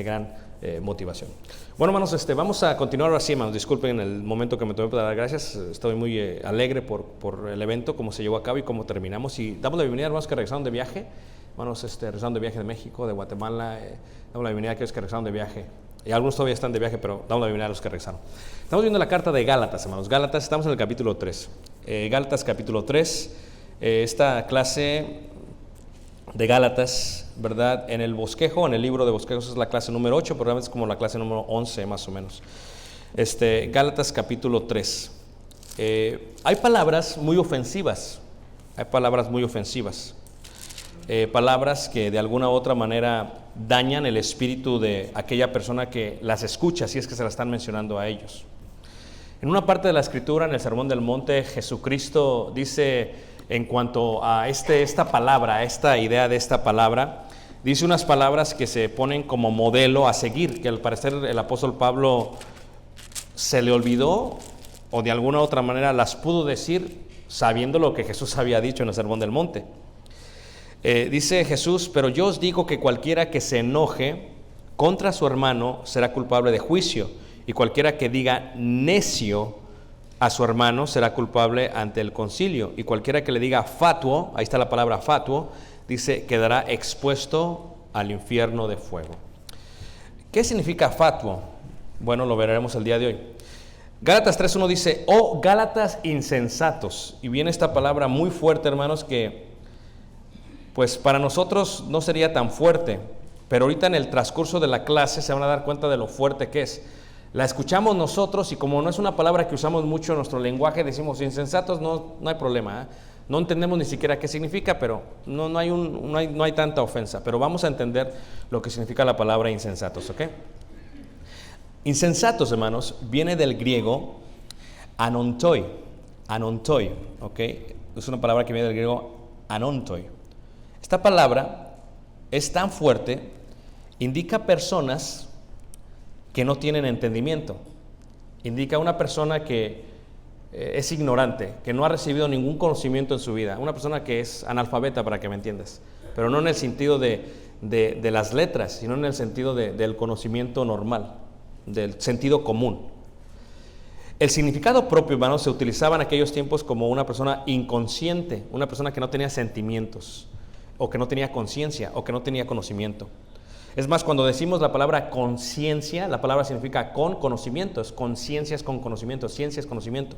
gran motivación. Bueno, hermanos, vamos a continuar así, hermanos. Disculpen el momento que me tomé para dar gracias. Estoy muy alegre por el evento, cómo se llevó a cabo y cómo terminamos. Y damos la bienvenida a hermanos que regresaron de viaje. Hermanos, regresaron de viaje de México, de Guatemala. Damos la bienvenida a aquellos que regresaron de viaje. Y algunos todavía están de viaje, pero damos la bienvenida a los que regresaron. Estamos viendo la carta de Gálatas, hermanos. Gálatas, estamos en el capítulo 3. Gálatas, capítulo 3. Esta clase de Gálatas, ¿verdad? En el bosquejo, en el libro de bosquejos es la clase número 8, pero realmente es como la clase número 11 más o menos. Gálatas capítulo 3. Hay palabras muy ofensivas, palabras que de alguna u otra manera dañan el espíritu de aquella persona que las escucha, si es que se las están mencionando a ellos. En una parte de la escritura, en el Sermón del Monte, Jesucristo dice en cuanto a esta palabra, a esta idea de esta palabra, dice unas palabras que se ponen como modelo a seguir, que al parecer el apóstol Pablo se le olvidó o de alguna u otra manera las pudo decir sabiendo lo que Jesús había dicho en el Sermón del Monte. Dice Jesús: pero yo os digo que cualquiera que se enoje contra su hermano será culpable de juicio, y cualquiera que diga necio a su hermano será culpable ante el concilio, y cualquiera que le diga fatuo, ahí está la palabra fatuo, dice, quedará expuesto al infierno de fuego. ¿Qué significa fatuo? Bueno, lo veremos el día de hoy. Gálatas 3:1 dice: oh Gálatas insensatos, y viene esta palabra muy fuerte, hermanos, que pues para nosotros no sería tan fuerte, pero ahorita en el transcurso de la clase se van a dar cuenta de lo fuerte que es. La escuchamos nosotros y como no es una palabra que usamos mucho en nuestro lenguaje, decimos insensatos, no hay problema, no entendemos ni siquiera qué significa, pero no hay tanta ofensa, pero vamos a entender lo que significa la palabra insensatos, ¿ok? Insensatos, hermanos, viene del griego anontoi, ¿ok? Es una palabra que viene del griego anontoi. Esta palabra es tan fuerte, indica personas que no tienen entendimiento, indica una persona que es ignorante, que no ha recibido ningún conocimiento en su vida, una persona que es analfabeta, para que me entiendas, pero no en el sentido de las letras, sino en el sentido del conocimiento normal, del sentido común. El significado propio, hermanos, se utilizaba en aquellos tiempos como una persona inconsciente, una persona que no tenía sentimientos, o que no tenía conciencia, o que no tenía conocimiento. Es más, cuando decimos la palabra conciencia, la palabra significa con conocimiento, es conciencia es con conocimiento, ciencia es conocimiento.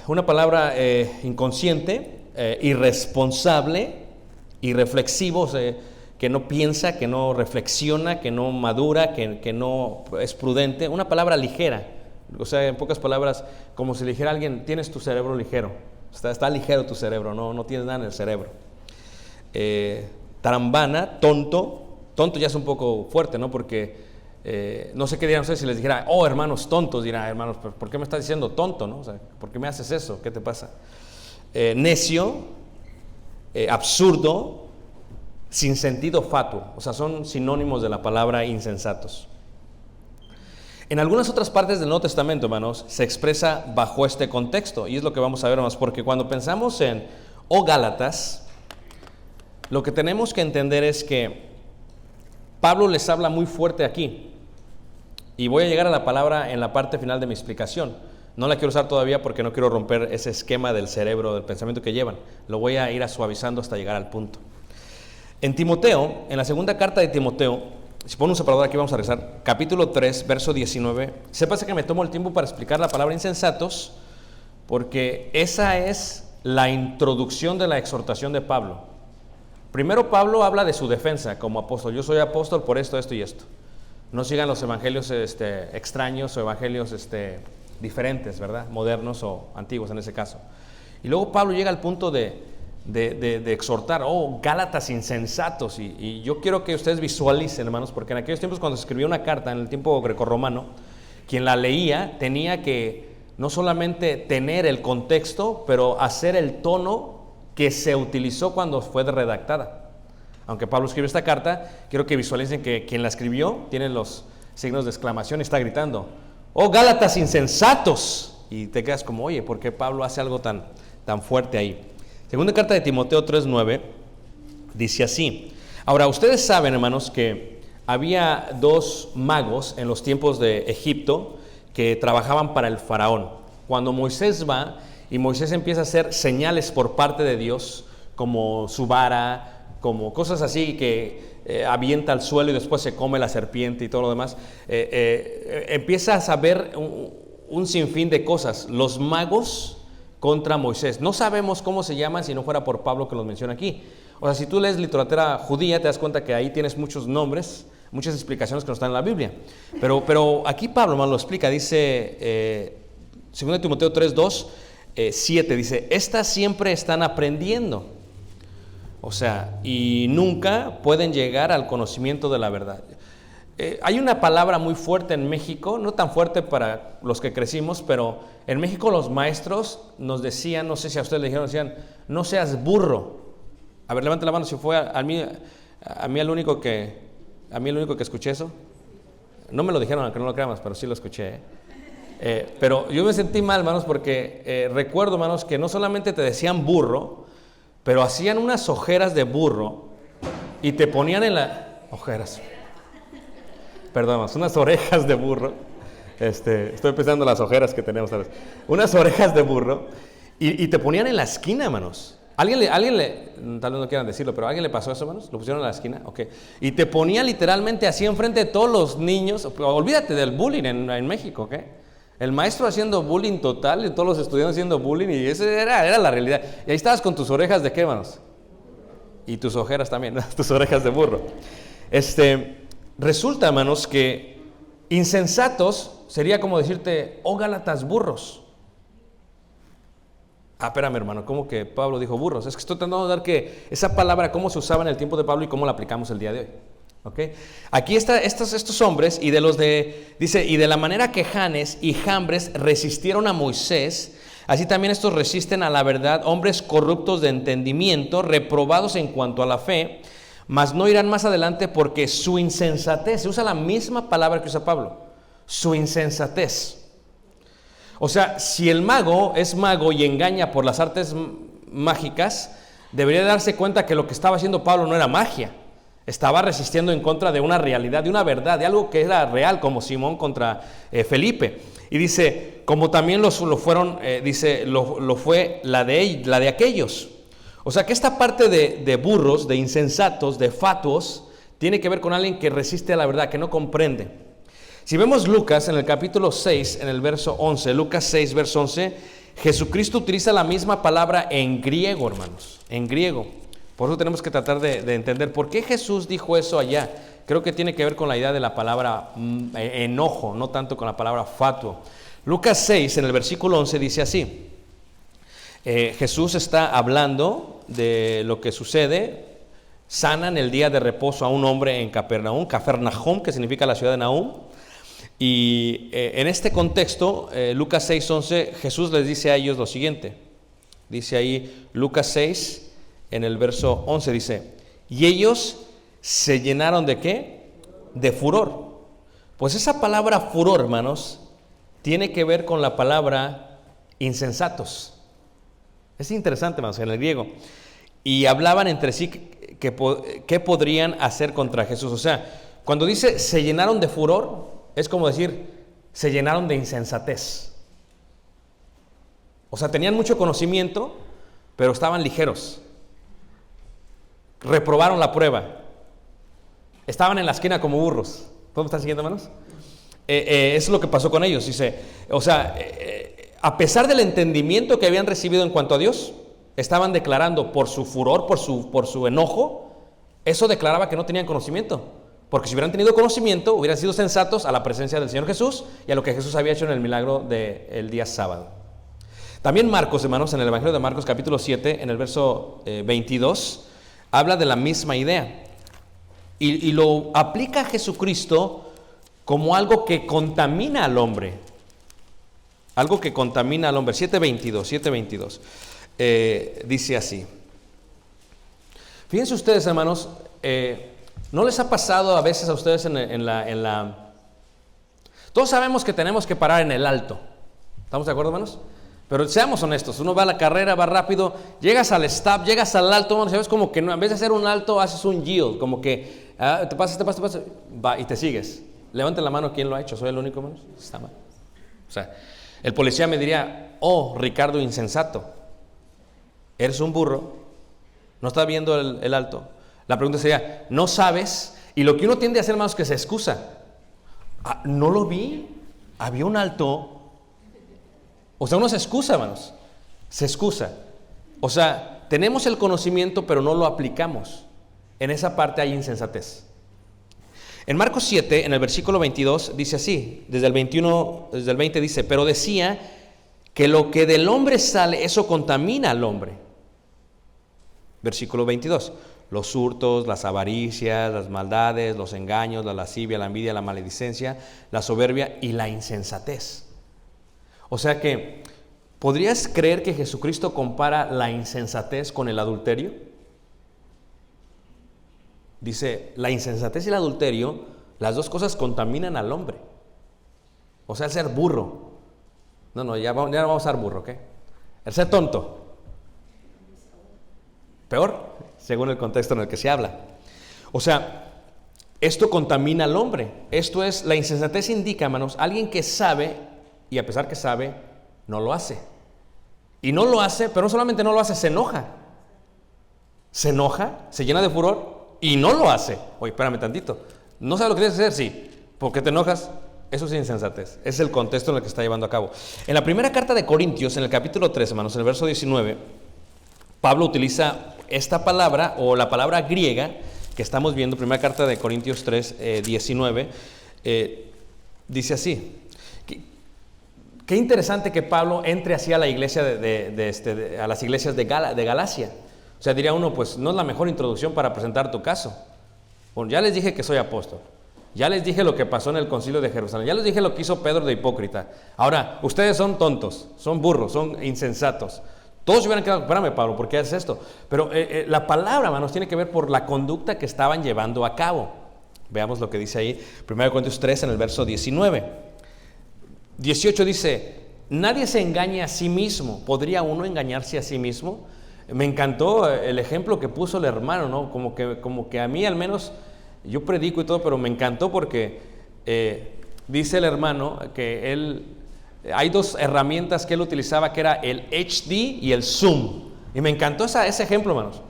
Una palabra inconsciente, irresponsable, irreflexivo, que no piensa, que no reflexiona, que no madura, que no es prudente. Una palabra ligera, o sea, en pocas palabras, como si le dijera a alguien: tienes tu cerebro ligero, está ligero tu cerebro, no tienes nada en el cerebro. Tarambana, tonto ya es un poco fuerte, ¿no? Porque no sé qué dirán ustedes si les dijera: oh, hermanos tontos, dirán: hermanos, ¿por qué me estás diciendo tonto, no? O sea, ¿por qué me haces eso? ¿Qué te pasa? Necio, absurdo, sin sentido fatuo, o sea, son sinónimos de la palabra insensatos. En algunas otras partes del Nuevo Testamento, hermanos, se expresa bajo este contexto, y es lo que vamos a ver, hermanos, porque cuando pensamos en oh Gálatas, lo que tenemos que entender es que Pablo les habla muy fuerte aquí, y voy a llegar a la palabra en la parte final de mi explicación. No la quiero usar todavía porque no quiero romper ese esquema del cerebro, del pensamiento que llevan. Lo voy a ir suavizando hasta llegar al punto. En Timoteo, en la segunda carta de Timoteo, si pone un separador aquí vamos a rezar, capítulo 3, verso 19, sépase que me tomo el tiempo para explicar la palabra insensatos, porque esa es la introducción de la exhortación de Pablo. Primero Pablo habla de su defensa como apóstol. Yo soy apóstol por esto, esto y esto. No sigan los evangelios extraños o evangelios diferentes, ¿verdad? Modernos o antiguos en ese caso. Y luego Pablo llega al punto de exhortar: oh, Gálatas insensatos. Y yo quiero que ustedes visualicen, hermanos, porque en aquellos tiempos cuando se escribía una carta, en el tiempo grecorromano, quien la leía tenía que no solamente tener el contexto, pero hacer el tono que se utilizó cuando fue redactada. Aunque Pablo escribe esta carta, quiero que visualicen que quien la escribió tiene los signos de exclamación y está gritando: ¡oh, Gálatas insensatos! Y te quedas como: oye, ¿por qué Pablo hace algo tan fuerte ahí? Segunda carta de Timoteo 3:9 dice así: ahora ustedes saben, hermanos, que había dos magos en los tiempos de Egipto que trabajaban para el faraón. Cuando Moisés va y Moisés empieza a hacer señales por parte de Dios, como su vara, como cosas así que avienta al suelo y después se come la serpiente y todo lo demás, empieza a saber un sinfín de cosas. Los magos contra Moisés. No sabemos cómo se llaman si no fuera por Pablo que los menciona aquí. O sea, si tú lees literatura judía, te das cuenta que ahí tienes muchos nombres, muchas explicaciones que no están en la Biblia. Pero aquí Pablo, hermano, lo explica. Dice, 2 Timoteo 3:2, 7, dice, estas siempre están aprendiendo. O sea, y nunca pueden llegar al conocimiento de la verdad. Hay una palabra muy fuerte en México, no tan fuerte para los que crecimos, pero en México los maestros nos decían, no sé si a ustedes le dijeron, decían, no seas burro. A ver, levante la mano si fue a mí el único que escuché eso. No me lo dijeron, aunque no lo creamos, pero sí lo escuché. Pero yo me sentí mal, hermanos, porque recuerdo, hermanos, que no solamente te decían burro, pero hacían unas ojeras de burro y te ponían en ojeras. Perdón, hermanos, unas orejas de burro. Estoy pensando en las ojeras que tenemos, ¿sabes? Unas orejas de burro y te ponían en la esquina, hermanos. Alguien le, tal vez no quieran decirlo, pero ¿a alguien le pasó eso, hermanos? ¿Lo pusieron en la esquina? Ok. Y te ponían literalmente así enfrente de todos los niños. Olvídate del bullying en México, ¿ok? El maestro haciendo bullying total y todos los estudiantes haciendo bullying, y esa era la realidad. Y ahí estabas con tus orejas de qué, hermanos? Y tus ojeras también, ¿no? Tus orejas de burro. Resulta, hermanos, que insensatos sería como decirte, oh Gálatas burros. Espérame, hermano, ¿cómo que Pablo dijo burros? Es que estoy tratando de dar que esa palabra, cómo se usaba en el tiempo de Pablo y cómo la aplicamos el día de hoy. ¿Okay? Aquí está estos hombres, y dice, y de la manera que Janes y Jambres resistieron a Moisés, así también estos resisten a la verdad, hombres corruptos de entendimiento, reprobados en cuanto a la fe, mas no irán más adelante porque su insensatez, se usa la misma palabra que usa Pablo, su insensatez. O sea, si el mago es mago y engaña por las artes mágicas, debería darse cuenta que lo que estaba haciendo Pablo no era magia. Estaba resistiendo en contra de una realidad, de una verdad, de algo que era real, como Simón contra Felipe. Y dice, como también lo fue la de aquellos. O sea, que esta parte de burros, de insensatos, de fatuos, tiene que ver con alguien que resiste a la verdad, que no comprende. Si vemos Lucas en el capítulo 6, en el verso 11, Lucas 6, verso 11, Jesucristo utiliza la misma palabra en griego, hermanos, en griego. Por eso tenemos que tratar de entender por qué Jesús dijo eso allá. Creo que tiene que ver con la idea de la palabra enojo, no tanto con la palabra fatuo. Lucas 6, en el versículo 11, dice así. Jesús está hablando de lo que sucede. Sana en el día de reposo a un hombre en Capernaum, que significa la ciudad de Nahum. Y en este contexto, Lucas 6, 11, Jesús les dice a ellos lo siguiente. Dice ahí Lucas 6, en el verso 11, dice, y ellos se llenaron ¿de qué? De furor. Pues esa palabra furor, hermanos, tiene que ver con la palabra insensatos. Es interesante, hermanos, en el griego. Y hablaban entre sí qué podrían hacer contra Jesús. O sea, cuando dice se llenaron de furor, es como decir, se llenaron de insensatez. O sea, tenían mucho conocimiento, pero estaban ligeros. Reprobaron la prueba. Estaban en la esquina como burros. ¿Podemos estar siguiendo, hermanos? Eso es lo que pasó con ellos. Dice, o sea, a pesar del entendimiento que habían recibido en cuanto a Dios, estaban declarando por su furor, por su enojo, eso declaraba que no tenían conocimiento. Porque si hubieran tenido conocimiento, hubieran sido sensatos a la presencia del Señor Jesús y a lo que Jesús había hecho en el milagro del día sábado. También Marcos, hermanos, en el Evangelio de Marcos capítulo 7, en el verso 22, habla de la misma idea. Y lo aplica a Jesucristo como algo que contamina al hombre. Algo que contamina al hombre. 7:22. Dice así. Fíjense ustedes, hermanos, ¿no les ha pasado a veces a ustedes en la... Todos sabemos que tenemos que parar en el alto. ¿Estamos de acuerdo, hermanos? Pero seamos honestos, uno va a la carrera, va rápido, llegas al stop, llegas al alto, ¿no? ¿Sabes? Como que no, en vez de hacer un alto, haces un yield, como que te pasas, va y te sigues. Levanten la mano, ¿quién lo ha hecho? ¿Soy el único menos? Está mal. O sea, el policía me diría, oh, Ricardo insensato, eres un burro, no estás viendo el alto. La pregunta sería, ¿no sabes? Y lo que uno tiende a hacer, hermanos, es que se excusa. No lo vi, había un alto. O sea, uno se excusa, hermanos, se excusa. O sea, tenemos el conocimiento, pero no lo aplicamos. En esa parte hay insensatez. En Marcos 7, en el versículo 22, dice así, desde el 21, desde el 20 dice, pero decía que lo que del hombre sale, eso contamina al hombre. Versículo 22, los hurtos, las avaricias, las maldades, los engaños, la lascivia, la envidia, la maledicencia, la soberbia y la insensatez. O sea que, ¿podrías creer que Jesucristo compara la insensatez con el adulterio? Dice, la insensatez y el adulterio, las dos cosas contaminan al hombre. O sea, el ser burro. No, ya no vamos a ser burro, ¿ok? El ser tonto. Peor, según el contexto en el que se habla. O sea, esto contamina al hombre. Esto es, la insensatez indica, hermanos, alguien que sabe, y a pesar que sabe, no lo hace. Y no lo hace, pero no solamente no lo hace, se enoja. Se enoja, se llena de furor y no lo hace. Oye, espérame tantito. ¿No sabes lo que tienes que hacer? Sí. ¿Por qué te enojas? Eso es insensatez. Es el contexto en el que está llevando a cabo. En la primera carta de Corintios, en el capítulo 3, hermanos, en el verso 19, Pablo utiliza esta palabra, o la palabra griega, que estamos viendo, primera carta de Corintios 3, 19, dice así. Qué interesante que Pablo entre así a la iglesia a las iglesias de Galacia. O sea, diría uno, pues no es la mejor introducción para presentar tu caso. Bueno, ya les dije que soy apóstol. Ya les dije lo que pasó en el concilio de Jerusalén. Ya les dije lo que hizo Pedro de hipócrita. Ahora, ustedes son tontos, son burros, son insensatos. Todos se hubieran quedado, espérame Pablo, ¿por qué haces esto? Pero la palabra, hermanos, tiene que ver por la conducta que estaban llevando a cabo. Veamos lo que dice ahí, 1 Corintios 3, en el verso 19. 18 dice, nadie se engañe a sí mismo. ¿Podría uno engañarse a sí mismo? Me encantó el ejemplo que puso el hermano, ¿no? Como que a mí al menos, yo predico y todo, pero me encantó porque dice el hermano que hay dos herramientas que él utilizaba, que era el HD y el Zoom. Y me encantó ese ejemplo, hermanos,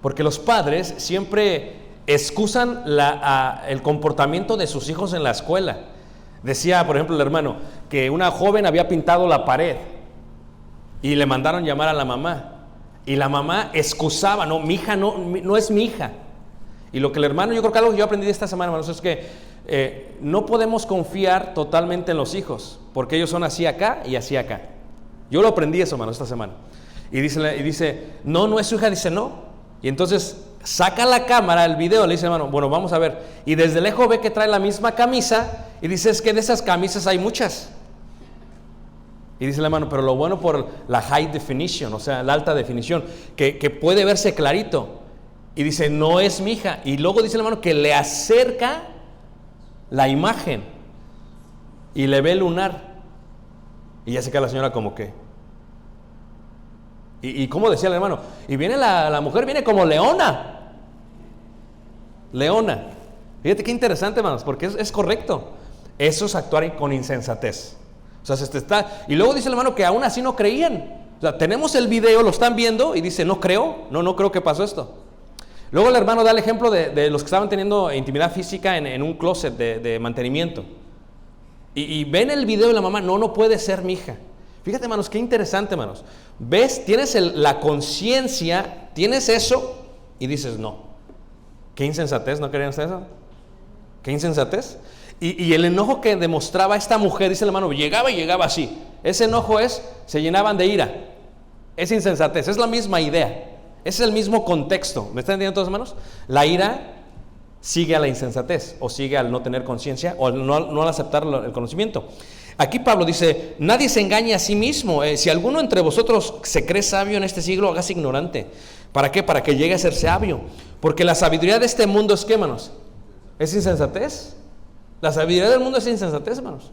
porque los padres siempre excusan el comportamiento de sus hijos en la escuela. Decía, por ejemplo, el hermano, que una joven había pintado la pared y le mandaron llamar a la mamá. Y la mamá excusaba, no, mi hija no es mi hija. Y lo que el hermano, yo creo que algo que yo aprendí esta semana, hermanos, es que no podemos confiar totalmente en los hijos, porque ellos son así acá y así acá. Yo lo aprendí eso, hermano, esta semana. Y dice, no es su hija, dice no. Y entonces saca la cámara, el video, le dice, hermano, bueno, vamos a ver. Y desde lejos ve que trae la misma camisa y dice, es que de esas camisas hay muchas. Y dice el hermano, pero lo bueno por la high definition, o sea, la alta definición, que puede verse clarito. Y dice, no es mi hija. Y luego dice el hermano que le acerca la imagen y le ve el lunar. Y ya se queda la señora como que. ¿Y cómo decía el hermano? Y viene la mujer, viene como leona. Leona. Fíjate qué interesante, hermanos, porque es correcto. Eso es actuar con insensatez. O sea, y luego dice el hermano que aún así no creían. O sea, tenemos el video, lo están viendo y dice, no creo que pasó esto. Luego el hermano da el ejemplo de los que estaban teniendo intimidad física en un closet de mantenimiento. Y ven el video de la mamá, no puede ser mi hija. Fíjate, hermanos, qué interesante, hermanos. ¿Ves? Tienes la conciencia, tienes eso y dices no. Qué insensatez, ¿no querían hacer eso? Qué insensatez. Y el enojo que demostraba esta mujer, dice el hermano, llegaba y llegaba así. Ese enojo se llenaban de ira. Es insensatez, es la misma idea. Ese es el mismo contexto. ¿Me están entendiendo todos, hermanos? La ira sigue a la insensatez, o sigue al no tener conciencia, o no al aceptar el conocimiento. Aquí Pablo dice, nadie se engañe a sí mismo. Si alguno entre vosotros se cree sabio en este siglo, hágase ignorante. ¿Para qué? Para que llegue a ser sabio. Porque la sabiduría de este mundo es, ¿qué, hermanos? ¿Es insensatez? La sabiduría del mundo es insensatez, hermanos.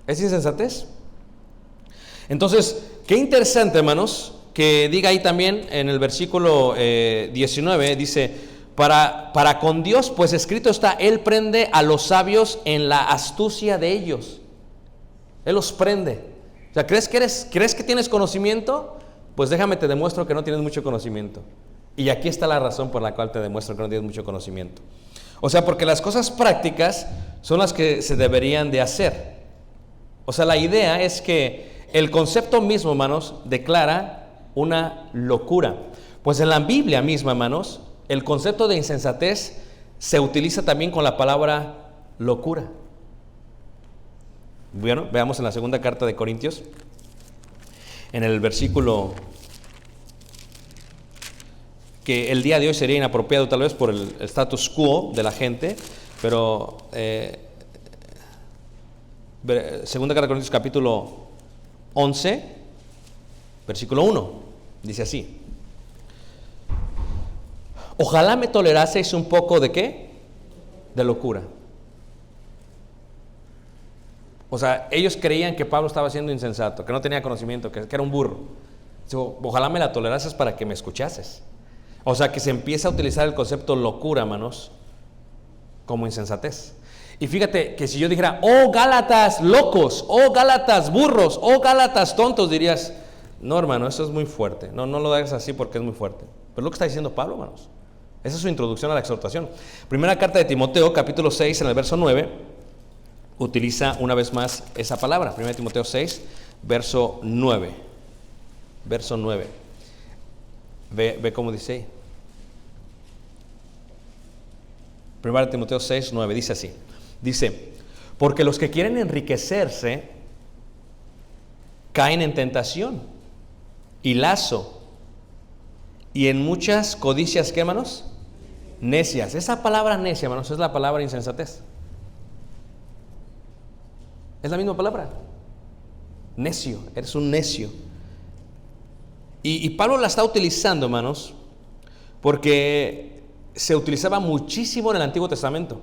Es insensatez. Entonces, qué interesante, hermanos, que diga ahí también en el versículo 19, dice, para con Dios, pues escrito está, Él prende a los sabios en la astucia de ellos. Él los prende. O sea, ¿crees que tienes conocimiento? Pues déjame te demuestro que no tienes mucho conocimiento. Y aquí está la razón por la cual te demuestro que no tienes mucho conocimiento. O sea, porque las cosas prácticas son las que se deberían de hacer. O sea, la idea es que el concepto mismo, hermanos, declara una locura. Pues en la Biblia misma, hermanos, el concepto de insensatez se utiliza también con la palabra locura. Bueno, veamos en la segunda carta de Corintios, en el versículo que el día de hoy sería inapropiado tal vez por el status quo de la gente, pero segunda carta de Corintios capítulo 11, versículo 1, dice así: ojalá me toleraseis un poco de ¿qué? De locura. O sea, ellos creían que Pablo estaba siendo insensato, que no tenía conocimiento, que era un burro. Ojalá me la tolerases para que me escuchases. O sea, que se empieza a utilizar el concepto locura, hermanos, como insensatez. Y fíjate que si yo dijera, oh Gálatas locos, oh Gálatas burros, oh Gálatas tontos, dirías, no hermano, eso es muy fuerte. No lo hagas así porque es muy fuerte. Pero lo que está diciendo Pablo, hermanos. Esa es su introducción a la exhortación. Primera carta de Timoteo, capítulo 6, en el verso 9, utiliza una vez más esa palabra. 1 Timoteo 6, verso 9. Verso 9. Ve cómo dice ahí. 1 Timoteo 6, 9, dice así. Dice, porque los que quieren enriquecerse caen en tentación y lazo y en muchas codicias, ¿qué, hermanos? Necias. Esa palabra necia, hermanos, es la palabra insensatez. Es la misma palabra. Necio, eres un necio. Y Pablo la está utilizando, hermanos, porque se utilizaba muchísimo en el Antiguo Testamento.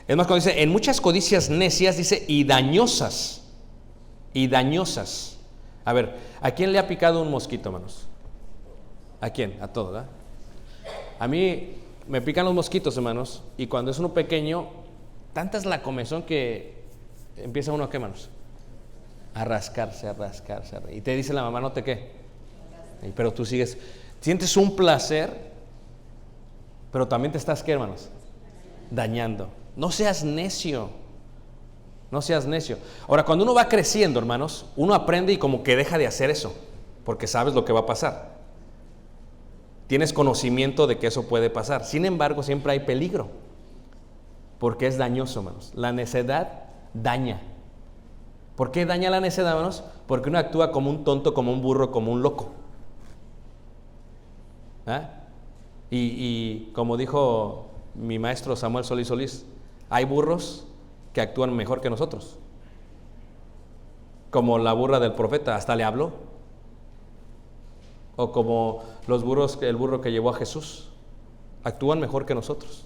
Es más, cuando dice, en muchas codicias necias, dice, y dañosas. Y dañosas. A ver, ¿a quién le ha picado un mosquito, hermanos? ¿A quién? A todos, ¿verdad? A mí me pican los mosquitos, hermanos, y cuando es uno pequeño, tanta es la comezón que empieza uno a qué, hermanos, a rascarse. Y te dice la mamá, no te qué. Pero tú sigues, sientes un placer, pero también te estás, ¿qué, hermanos? Dañando. No seas necio. No seas necio. Ahora, cuando uno va creciendo, hermanos, uno aprende y como que deja de hacer eso, porque sabes lo que va a pasar. Tienes conocimiento de que eso puede pasar. Sin embargo, siempre hay peligro, porque es dañoso, hermanos. La necedad daña. ¿Por qué daña la necedad, hermanos? Porque uno actúa como un tonto, como un burro, como un loco. ¿Ah? Y como dijo mi maestro Samuel Solís, hay burros que actúan mejor que nosotros. Como la burra del profeta, hasta le habló. O como el burro que llevó a Jesús, actúan mejor que nosotros.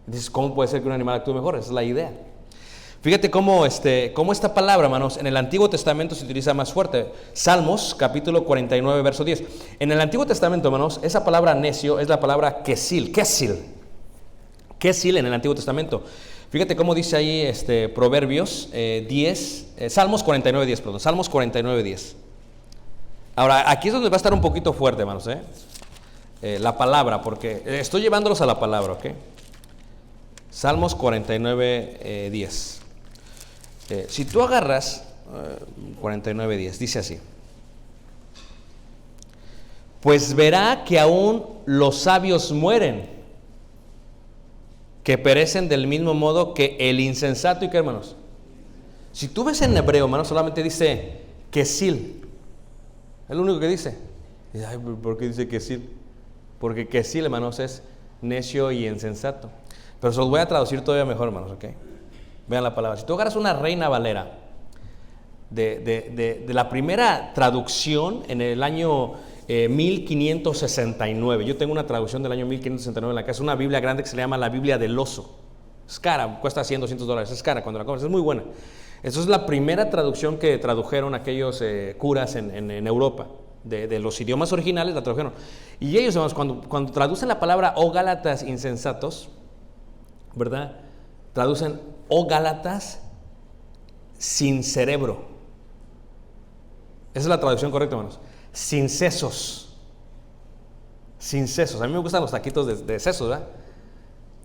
Dices, ¿cómo puede ser que un animal actúe mejor? Esa es la idea. Fíjate cómo esta palabra, hermanos, en el Antiguo Testamento se utiliza más fuerte. Salmos, capítulo 49, verso 10. En el Antiguo Testamento, hermanos, esa palabra necio es la palabra kesil en el Antiguo Testamento. Fíjate cómo dice ahí Proverbios 10, Salmos 49, 10, perdón, Salmos 49, 10. Ahora, aquí es donde va a estar un poquito fuerte, hermanos, la palabra, porque estoy llevándolos a la palabra, ¿ok? Salmos 49, 10. Si tú agarras 49, 10, dice así: pues verá que aún los sabios mueren, que perecen del mismo modo que el insensato. ¿Y qué, hermanos? Si tú ves en hebreo, hermanos, solamente dice kesil. Es lo único que dice. Ay, ¿por qué dice kesil? Porque kesil, hermanos, es necio y insensato. Pero se los voy a traducir todavía mejor, hermanos, ¿ok? Vean la palabra. Si tú agarras una Reina Valera de la primera traducción en el año 1569. Yo tengo una traducción del año 1569 en la casa, una Biblia grande que se llama la Biblia del Oso. Es cara, cuesta $100, $200, es cara cuando la compras, es muy buena. Eso es la primera traducción que tradujeron aquellos curas en Europa. De los idiomas originales la tradujeron. Y ellos, hermanos, cuando traducen la palabra, oh Gálatas insensatos, ¿verdad? Traducen, oh Gálatas sin cerebro. Esa es la traducción correcta, hermanos. Sin sesos. Sin sesos. A mí me gustan los taquitos de sesos, ¿verdad?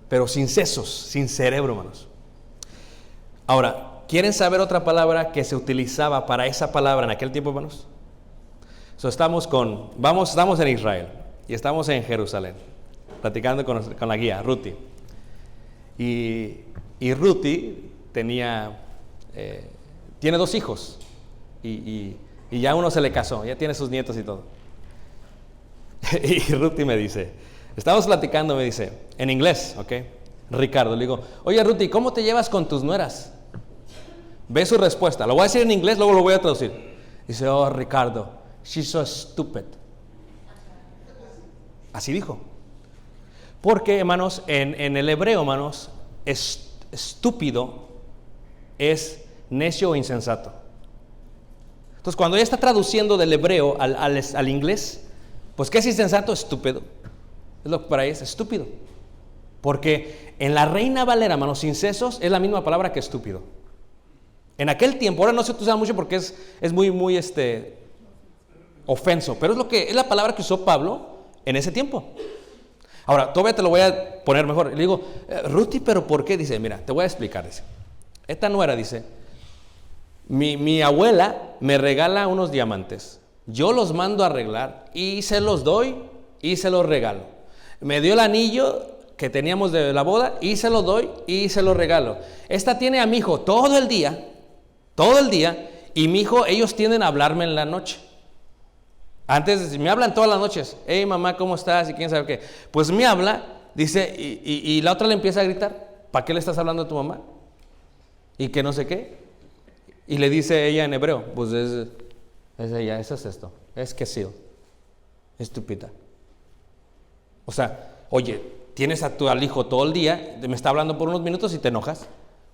Pero sin sesos, sin cerebro, hermanos. Ahora, ¿quieren saber otra palabra que se utilizaba para esa palabra en aquel tiempo, hermanos? Estamos en Israel y estamos en Jerusalén, platicando con la guía, Ruti. Y Ruti tiene 2 hijos y ya uno se le casó, ya tiene sus nietos y todo. Y Ruti me dice, estamos platicando, me dice, en inglés, ¿ok? Ricardo, le digo, oye Ruti, ¿cómo te llevas con tus nueras? Ve su respuesta, lo voy a decir en inglés, luego lo voy a traducir. Dice, oh Ricardo, she's so stupid. Así dijo. Porque, hermanos, en el hebreo, hermanos, estúpido es necio o insensato. Entonces, cuando ella está traduciendo del hebreo al inglés, pues, ¿qué es insensato? Estúpido. Es lo que para ella es estúpido. Porque en la Reina Valera, hermanos, sin sesos es la misma palabra que estúpido. En aquel tiempo, ahora no se usa mucho porque es muy ofenso, pero es la palabra que usó Pablo en ese tiempo. Ahora, todavía te lo voy a poner mejor. Le digo, Ruti, ¿pero por qué? Dice, mira, te voy a explicar. Dice, esta nuera dice, mi abuela me regala unos diamantes, yo los mando a arreglar y se los doy y se los regalo. Me dio el anillo que teníamos de la boda y se lo doy y se lo regalo. Esta tiene a mi hijo todo el día, y mi hijo, ellos tienden a hablarme en la noche. Antes me hablan todas las noches, hey mamá, ¿cómo estás? Y quién sabe qué. Pues me habla, dice, y la otra le empieza a gritar, ¿para qué le estás hablando a tu mamá? Y que no sé qué. Y le dice ella en hebreo, pues es ella, eso es esto, es que sí, estúpida. O sea, oye, tienes al hijo todo el día, me está hablando por unos minutos y te enojas,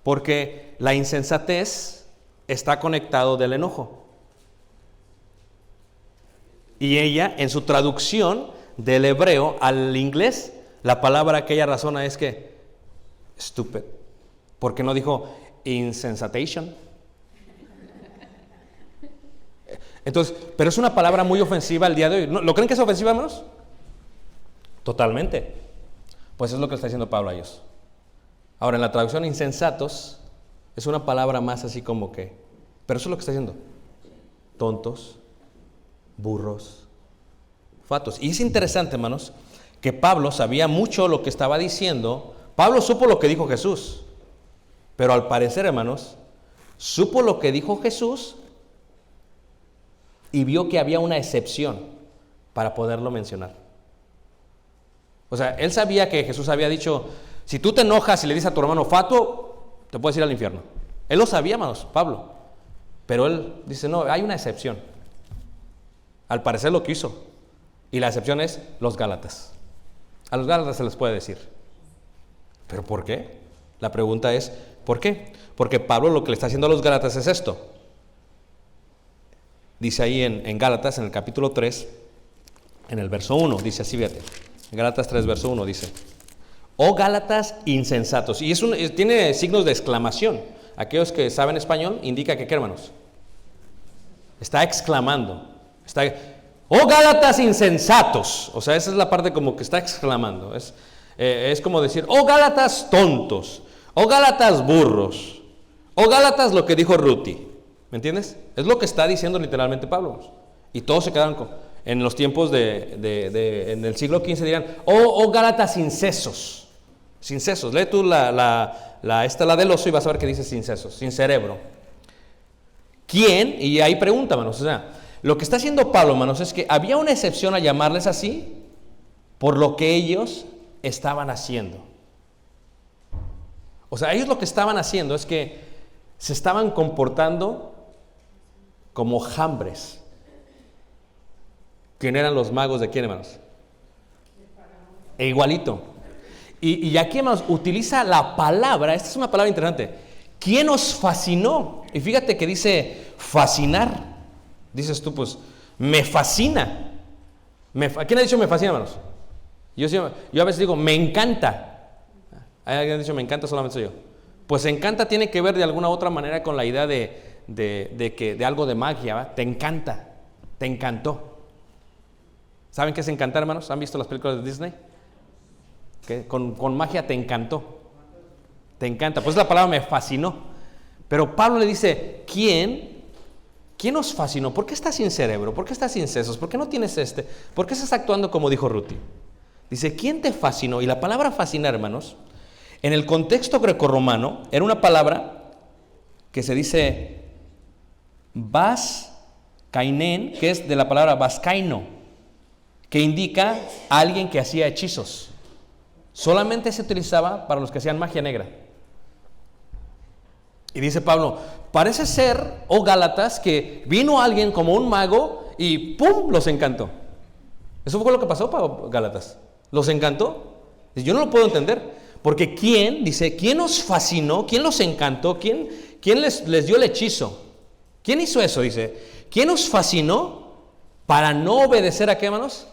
porque la insensatez está conectado del enojo. Y ella, en su traducción del hebreo al inglés, la palabra que ella razona es que stupid, porque no dijo insensatation. Entonces, pero es una palabra muy ofensiva al día de hoy. ¿Lo creen que es ofensiva, hermanos? Totalmente. Pues es lo que está diciendo Pablo a ellos. Ahora, en la traducción insensatos es una palabra más así como que, pero eso es lo que está diciendo. Tontos, burros, fatos. Y es interesante, hermanos, que Pablo sabía mucho lo que estaba diciendo. Pablo supo lo que dijo Jesús, pero al parecer, hermanos, supo lo que dijo Jesús y vio que había una excepción para poderlo mencionar. O sea, él sabía que Jesús había dicho, si tú te enojas y le dices a tu hermano fatuo, te puedes ir al infierno. Él lo sabía, hermanos, Pablo. Pero él dice, no, hay una excepción. Al parecer lo que hizo. Y la excepción es los Gálatas. A los Gálatas se les puede decir. ¿Pero por qué? La pregunta es, ¿por qué? Porque Pablo lo que le está haciendo a los Gálatas es esto. Dice ahí en Gálatas, en el capítulo 3, en el verso 1, dice así, fíjate. En Gálatas 3, verso 1 dice, oh Gálatas insensatos. Y tiene signos de exclamación. Aquellos que saben español, indica que, ¿qué, hermanos? Está exclamando. Oh Gálatas insensatos. O sea, esa es la parte como que está exclamando. Es como decir, oh Gálatas tontos. Oh Gálatas burros. Oh Gálatas lo que dijo Ruti. ¿Me entiendes? Es lo que está diciendo literalmente Pablo. Y todos se quedaron en los tiempos en el siglo XV dirán, oh Gálatas sin sesos. Sin sesos. Lee tú la del oso y vas a ver que dice sin sesos, sin cerebro. ¿Quién? Y ahí pregunta, hermanos. O sea, lo que está haciendo Pablo, hermanos, es que había una excepción a llamarles así por lo que ellos estaban haciendo. O sea, ellos lo que estaban haciendo es que se estaban comportando como jambres. ¿Quién eran los magos de quién, hermanos? E igualito. Y aquí, hermanos, utiliza la palabra, esta es una palabra interesante, ¿Quién os fascinó? Y fíjate que dice fascinar. Dices tú, pues, me fascina. ¿Quién ha dicho me fascina, hermanos? Yo a veces digo, me encanta. ¿Hay alguien que ha dicho me encanta? Solamente soy yo. Pues encanta tiene que ver de alguna otra manera con la idea de algo de magia, ¿va? Te encanta, te encantó. ¿Saben qué es encantar, hermanos? ¿Han visto las películas de Disney? ¿Qué? Con magia te encantó. Te encanta. Pues la palabra me fascinó. Pero Pablo le dice, ¿quién os fascinó? ¿Por qué estás sin cerebro? ¿Por qué estás sin sesos? ¿Por qué no tienes ¿Por qué estás actuando como dijo Ruti? Dice, ¿quién te fascinó? Y la palabra fascinar, hermanos, en el contexto grecorromano, era una palabra que se dice kainen, que es de la palabra vaskaino, que indica a alguien que hacía hechizos. Solamente se utilizaba para los que hacían magia negra. Y dice Pablo, parece ser, oh Gálatas, que vino alguien como un mago y ¡pum!, los encantó. Eso fue lo que pasó para Gálatas. ¿Los encantó? Yo no lo puedo entender. Porque ¿quién os fascinó? ¿Quién los encantó? ¿Quién les dio el hechizo? ¿Quién hizo eso? Dice, ¿quién os fascinó para no obedecer a qué, hermanos?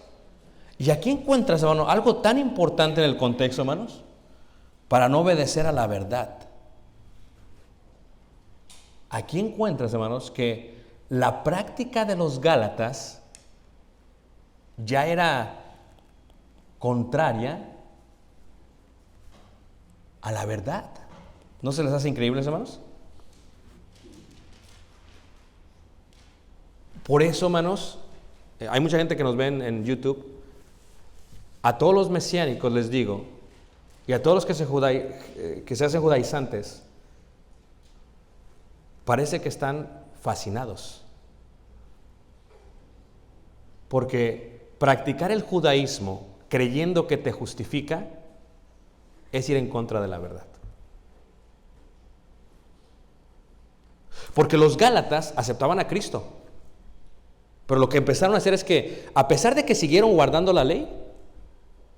Y aquí encuentras, hermano, algo tan importante en el contexto, hermanos, para no obedecer a la verdad. Aquí encuentras, hermanos, que la práctica de los Gálatas ya era contraria a la verdad. ¿No se les hace increíbles, hermanos? Por eso, hermanos, hay mucha gente que nos ve en YouTube. A todos los mesiánicos les digo, y a todos los que se hacen judaizantes, parece que están fascinados. Porque practicar el judaísmo creyendo que te justifica es ir en contra de la verdad. Porque los Gálatas aceptaban a Cristo, pero lo que empezaron a hacer es que, a pesar de que siguieron guardando la ley,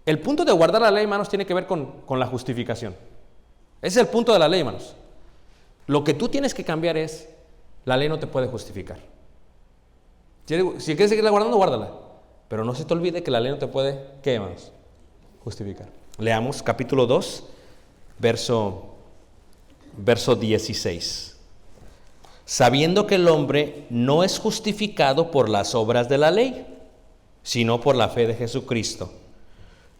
el punto de guardar la ley, hermanos, tiene que ver con la justificación. Ese es el punto de la ley, hermanos. Lo que tú tienes que cambiar es, la ley no te puede justificar. Si quieres seguirla guardando, guárdala. Pero no se te olvide que la ley no te puede, ¿qué, hermanos? Justificar. Leamos capítulo 2, verso 16. Sabiendo que el hombre no es justificado por las obras de la ley, sino por la fe de Jesucristo.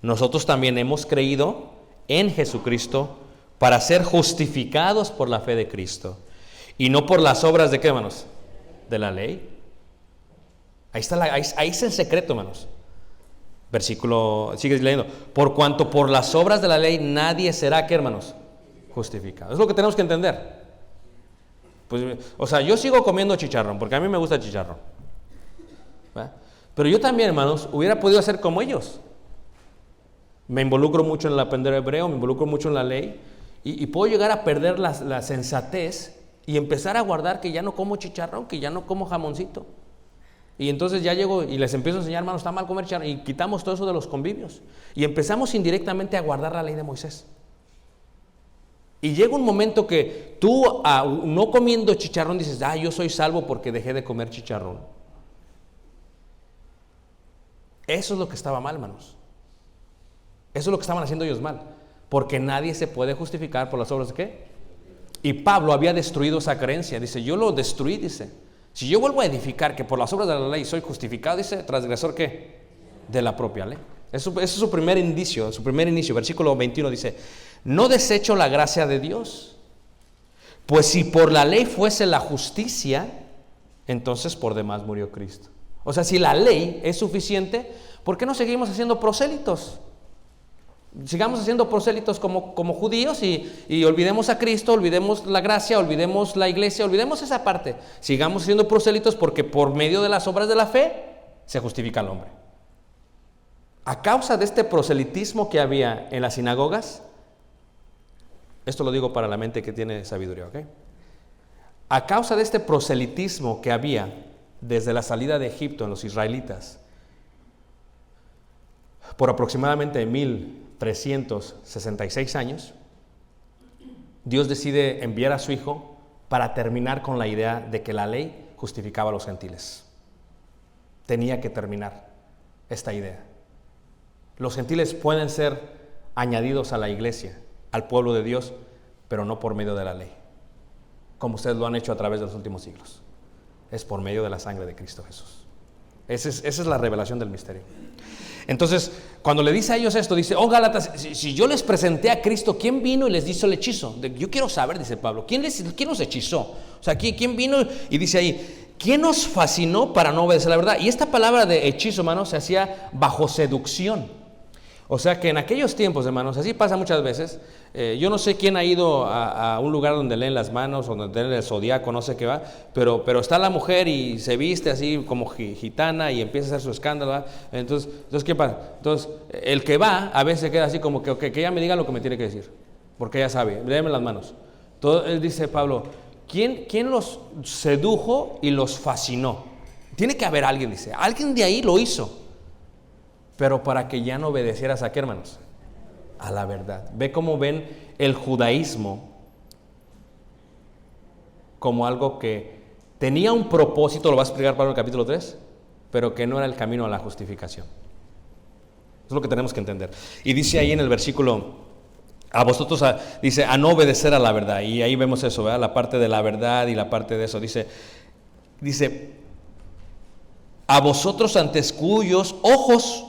Nosotros también hemos creído en Jesucristo para ser justificados por la fe de Cristo. Y no por las obras de qué, hermanos? De la ley. Ahí está el secreto, hermanos. Versículo, sigue leyendo. Por cuanto por las obras de la ley nadie será, ¿qué, hermanos? Justificado. Es lo que tenemos que entender. Pues, o sea, yo sigo comiendo chicharrón porque a mí me gusta el chicharrón. ¿Va? Pero yo también, hermanos, hubiera podido hacer como ellos. Me involucro mucho en el aprender hebreo, me involucro mucho en la ley y puedo llegar a perder la sensatez y empezar a guardar que ya no como chicharrón, que ya no como jamoncito. Y entonces ya llego y les empiezo a enseñar, hermanos, está mal comer chicharrón, y quitamos todo eso de los convivios y empezamos indirectamente a guardar la ley de Moisés. Y llega un momento que tú, no comiendo chicharrón, dices, yo soy salvo porque dejé de comer chicharrón. Eso es lo que estaba mal, hermanos. Eso es lo que estaban haciendo ellos mal, porque nadie se puede justificar por las obras de ¿qué? Y Pablo había destruido esa creencia. Dice, yo lo destruí, dice. Si yo vuelvo a edificar que por las obras de la ley soy justificado, dice, transgresor ¿qué? De la propia ley. Eso es su primer indicio, versículo 21 dice, no desecho la gracia de Dios, pues si por la ley fuese la justicia, entonces por demás murió Cristo. O sea, si la ley es suficiente, ¿por qué no seguimos haciendo prosélitos? Sigamos haciendo prosélitos como judíos y olvidemos a Cristo, olvidemos la gracia, olvidemos la iglesia, olvidemos esa parte. Sigamos haciendo prosélitos porque por medio de las obras de la fe se justifica al hombre. A causa de este proselitismo que había en las sinagogas, esto lo digo para la mente que tiene sabiduría, ¿ok? A causa de este proselitismo que había desde la salida de Egipto en los israelitas, por aproximadamente 1366 años, Dios decide enviar a su Hijo para terminar con la idea de que la ley justificaba a los gentiles. Tenía que terminar esta idea. Los gentiles pueden ser añadidos a la iglesia, al pueblo de Dios, pero no por medio de la ley, como ustedes lo han hecho a través de los últimos siglos. Es por medio de la sangre de Cristo Jesús. Esa es la revelación del misterio. Entonces, cuando le dice a ellos esto, dice: oh Gálatas, si yo les presenté a Cristo, ¿quién vino y les hizo el hechizo? Yo quiero saber, dice Pablo, ¿quién los hechizó? O sea, ¿quién vino? Y dice ahí: ¿quién nos fascinó para no obedecer la verdad? Y esta palabra de hechizo, hermanos, se hacía bajo seducción. O sea que en aquellos tiempos, hermanos, así pasa muchas veces. Yo no sé quién ha ido a un lugar donde leen las manos, o donde leen el zodiaco, no sé qué va, pero está la mujer y se viste así como gitana y empieza a hacer su escándalo, ¿va? Entonces, ¿qué pasa? Entonces, el que va a veces queda así como que ella me diga lo que me tiene que decir, porque ella sabe, léeme las manos. Él dice, Pablo, ¿quién los sedujo y los fascinó? Tiene que haber alguien, dice, alguien de ahí lo hizo. Pero para que ya no obedecieras ¿a qué, hermanos? A la verdad. Ve cómo ven el judaísmo como algo que tenía un propósito, lo va a explicar Pablo en el capítulo 3, pero que no era el camino a la justificación. Eso es lo que tenemos que entender. Y dice ahí en el versículo, a vosotros, dice, a no obedecer a la verdad. Y ahí vemos eso, ¿verdad? La parte de la verdad y la parte de eso. Dice, a vosotros antes cuyos ojos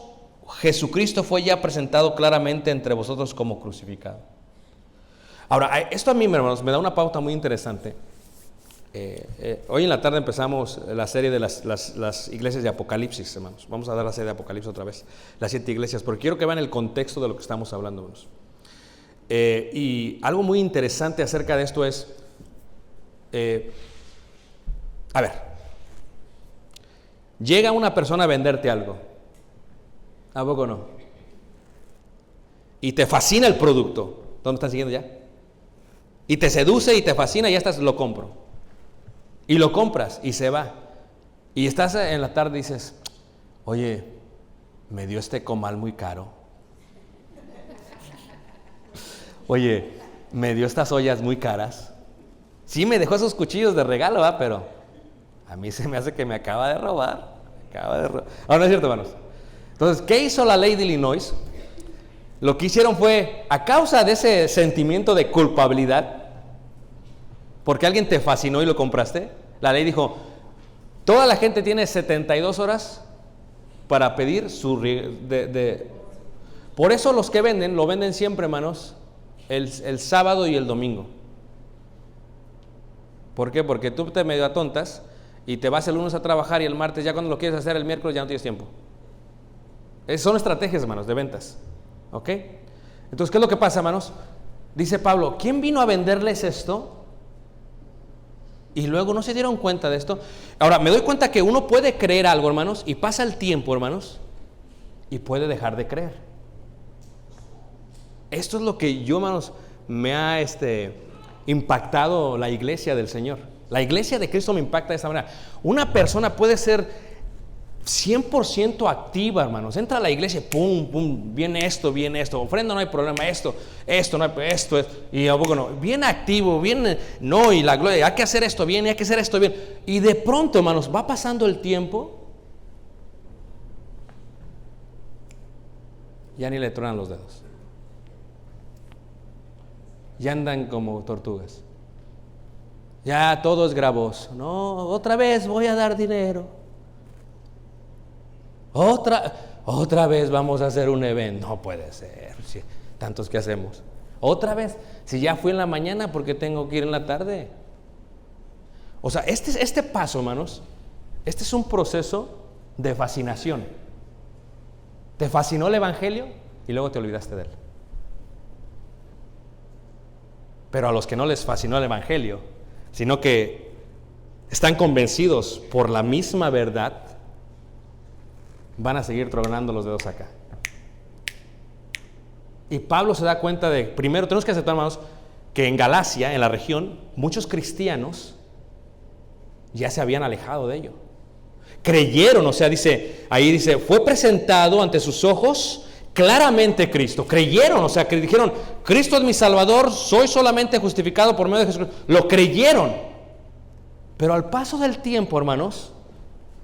Jesucristo fue ya presentado claramente entre vosotros como crucificado. Ahora, esto a mí, hermanos, me da una pauta muy interesante. Hoy en la tarde empezamos la serie de las iglesias de Apocalipsis, hermanos. Vamos a dar la serie de Apocalipsis otra vez, las 7 iglesias, porque quiero que vean el contexto de lo que estamos hablando, hermanos. Y algo muy interesante acerca de esto es, llega una persona a venderte algo. ¿A poco no? Y te fascina el producto. ¿Dónde están siguiendo ya? Y te seduce y te fascina y ya estás, lo compro. Y lo compras y se va. Y estás en la tarde y dices, oye, me dio este comal muy caro. Oye, me dio estas ollas muy caras. Sí, me dejó esos cuchillos de regalo, ¿va? Pero a mí se me hace que me acaba de robar. Ahora no es cierto, hermanos. Entonces, ¿qué hizo la ley de Illinois? Lo que hicieron fue, a causa de ese sentimiento de culpabilidad, porque alguien te fascinó y lo compraste, la ley dijo, toda la gente tiene 72 horas para pedir su... Por eso los que venden, lo venden siempre, hermanos, el sábado y el domingo. ¿Por qué? Porque tú te medio atontas y te vas el lunes a trabajar y el martes, ya cuando lo quieres hacer el miércoles ya no tienes tiempo. Son estrategias, hermanos, de ventas. ¿Ok? Entonces, ¿qué es lo que pasa, hermanos? Dice Pablo, ¿quién vino a venderles esto? Y luego no se dieron cuenta de esto. Ahora, me doy cuenta que uno puede creer algo, hermanos, y pasa el tiempo, hermanos, y puede dejar de creer. Esto es lo que yo, hermanos, me ha impactado la iglesia del Señor. La iglesia de Cristo me impacta de esta manera. Una persona puede ser 100% activa, hermanos. Entra a la iglesia, pum, pum, viene esto, ofrenda, no hay problema, esto, no hay, esto, y a poco no, bien activo, bien, no, y la gloria, hay que hacer esto bien, hay que hacer esto bien. Y de pronto, hermanos, va pasando el tiempo, ya ni le tronan los dedos. Ya andan como tortugas. Ya todo es gravoso. No, otra vez voy a dar dinero. Otra vez vamos a hacer un evento. No puede ser, sí, tantos que hacemos. Otra vez, si ya fui en la mañana, ¿por qué tengo que ir en la tarde? O sea, este paso, hermanos, este es un proceso de fascinación. Te fascinó el evangelio y luego te olvidaste de él. Pero a los que no les fascinó el evangelio, sino que están convencidos por la misma verdad, van a seguir tronando los dedos acá. Y Pablo se da cuenta de, primero tenemos que aceptar, hermanos, que en Galacia, en la región, muchos cristianos ya se habían alejado de ello. Creyeron, o sea, ahí dice, fue presentado ante sus ojos claramente Cristo, creyeron, o sea, que dijeron, Cristo es mi Salvador, soy solamente justificado por medio de Jesús, lo creyeron. Pero al paso del tiempo, hermanos,